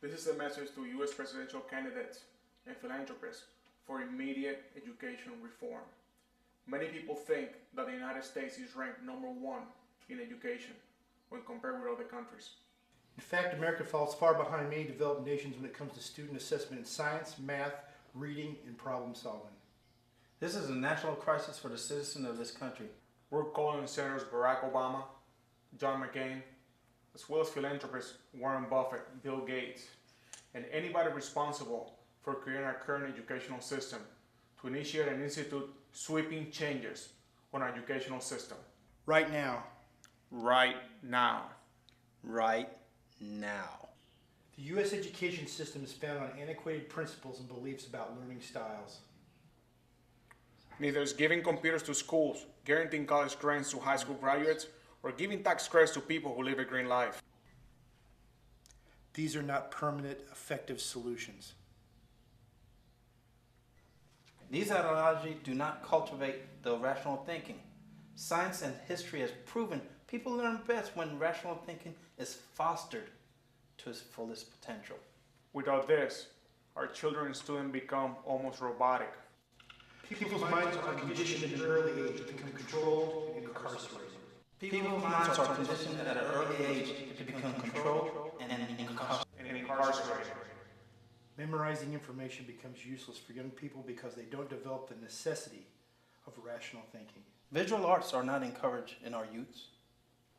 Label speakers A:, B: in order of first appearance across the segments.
A: This is a message to U.S. presidential candidates and philanthropists for immediate education reform. Many people think that the United States is ranked number one in education when compared with other countries.
B: In fact, America falls far behind many developed nations when it comes to student assessment in science, math, reading, and problem solving.
C: This is a national crisis for the citizens of this country.
A: We're calling on Senators Barack Obama, John McCain, as well as philanthropists Warren Buffett, Bill Gates, and anybody responsible for creating our current educational system to initiate and institute sweeping changes on our educational system.
B: Right now.
A: Right now.
C: Right now.
B: The U.S. education system is founded on antiquated principles and beliefs about learning styles.
A: Neither is giving computers to schools, guaranteeing college grants to high school graduates, or giving tax credits to people who live a green life.
B: These are not permanent, effective solutions.
C: These ideologies do not cultivate the rational thinking. Science and history has proven people learn best when rational thinking is fostered to its fullest potential.
A: Without this, our children and students become almost robotic.
B: People's minds are conditioned at an early age to become controlled and incarcerated.
C: People's minds are conditioned at an early age to become controlled and incarcerated.
B: Memorizing information becomes useless for young people because they don't develop the necessity of rational thinking.
C: Visual arts are not encouraged in our youths.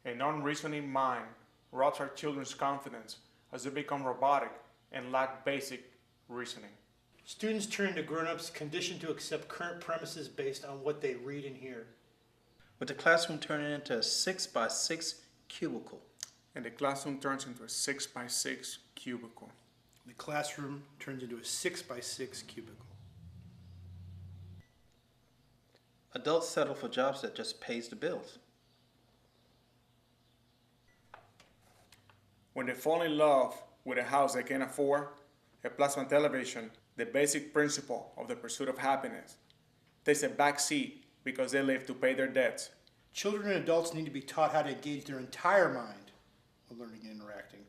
A: A non-reasoning mind robs our children's confidence as they become robotic and lack basic reasoning.
B: Students turn to grown-ups conditioned to accept current premises based on what they read and hear.
C: With the classroom turning into a 6x6 cubicle.
A: And the classroom turns into a 6x6 cubicle.
B: The classroom turns into a 6x6 cubicle.
C: Adults settle for jobs that just pays the bills.
A: When they fall in love with a house they can't afford, a plasma television, the basic principle of the pursuit of happiness, takes a back seat because they live to pay their debts.
B: Children and adults need to be taught how to engage their entire mind when learning and interacting.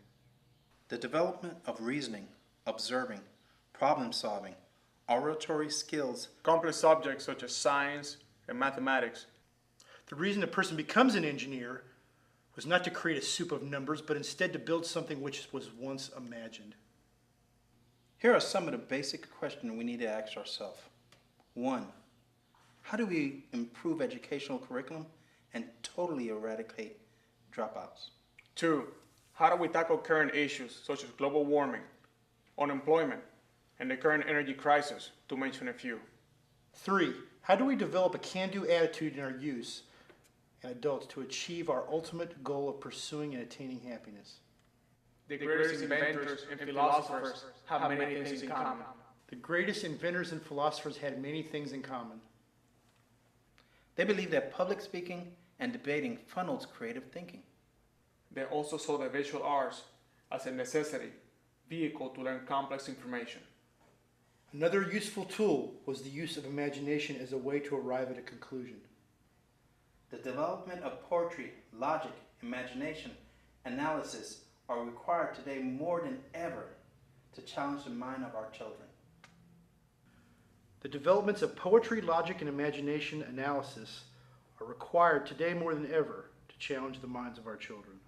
C: The development of reasoning, observing, problem solving, oratory skills,
A: complex subjects such as science and mathematics.
B: The reason a person becomes an engineer was not to create a soup of numbers, but instead to build something which was once imagined.
C: Here are some of the basic questions we need to ask ourselves. 1. How do we improve educational curriculum and totally eradicate dropouts?
A: 2. How do we tackle current issues such as global warming, unemployment, and the current energy crisis, to mention a few?
B: 3. How do we develop a can-do attitude in our youth and adults to achieve our ultimate goal of pursuing and attaining happiness?
A: The greatest inventors and philosophers have many things in common.
B: The greatest inventors and philosophers had many things in common.
C: They believed that public speaking and debating funnels creative thinking.
A: They also saw the visual arts as a necessity vehicle to learn complex information.
B: Another useful tool was the use of imagination as a way to arrive at a conclusion.
C: The development of poetry, logic, imagination, analysis are required today more than ever to challenge the mind of our children.
B: The developments of poetry, logic, and imagination analysis are required today more than ever to challenge the minds of our children.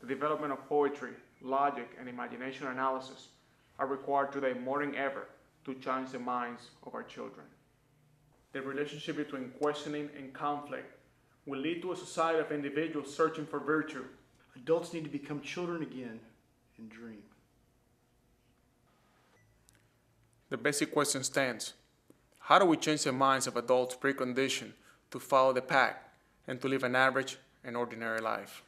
A: The development of poetry, logic, and imagination analysis are required today more than ever to challenge the minds of our children. The relationship between questioning and conflict will lead to a society of individuals searching for virtue.
B: Adults need to become children again and dream.
A: The basic question stands: how do we change the minds of adults preconditioned to follow the pack and to live an average and ordinary life?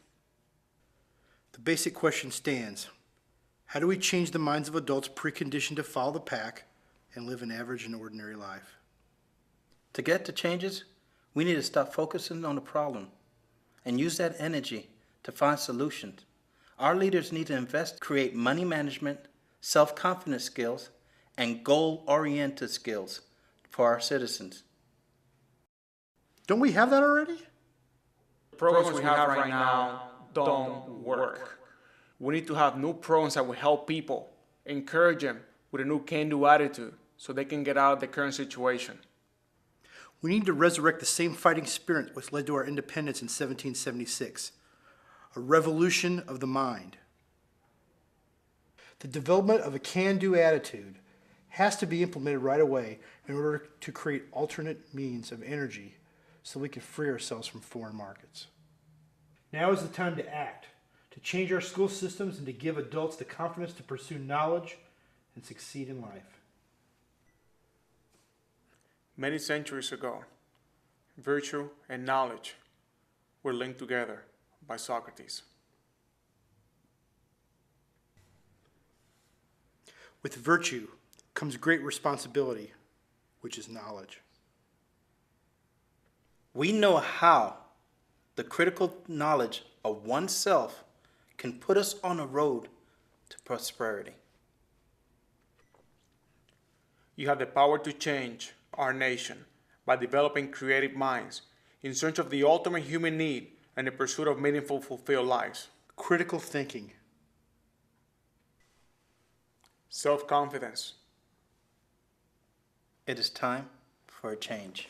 B: The basic question stands: how do we change the minds of adults preconditioned to follow the pack and live an average and ordinary life?
C: To get to changes, we need to stop focusing on the problem and use that energy to find solutions. Our leaders need to invest, create money management, self-confidence skills, and goal-oriented skills for our citizens.
B: Don't we have that already?
A: The programs we have right now don't work. We need to have new programs that will help people, encourage them with a new can-do attitude so they can get out of the current situation.
B: We need to resurrect the same fighting spirit which led to our independence in 1776, a revolution of the mind. The development of a can-do attitude has to be implemented right away in order to create alternate means of energy so we can free ourselves from foreign markets. Now is the time to act, to change our school systems and to give adults the confidence to pursue knowledge and succeed in life.
A: Many centuries ago, virtue and knowledge were linked together by Socrates.
B: With virtue comes great responsibility, which is knowledge.
C: We know how the critical knowledge of oneself can put us on a road to prosperity.
A: You have the power to change our nation by developing creative minds in search of the ultimate human need and the pursuit of meaningful, fulfilled lives.
B: Critical thinking.
A: Self-confidence.
C: It is time for a change.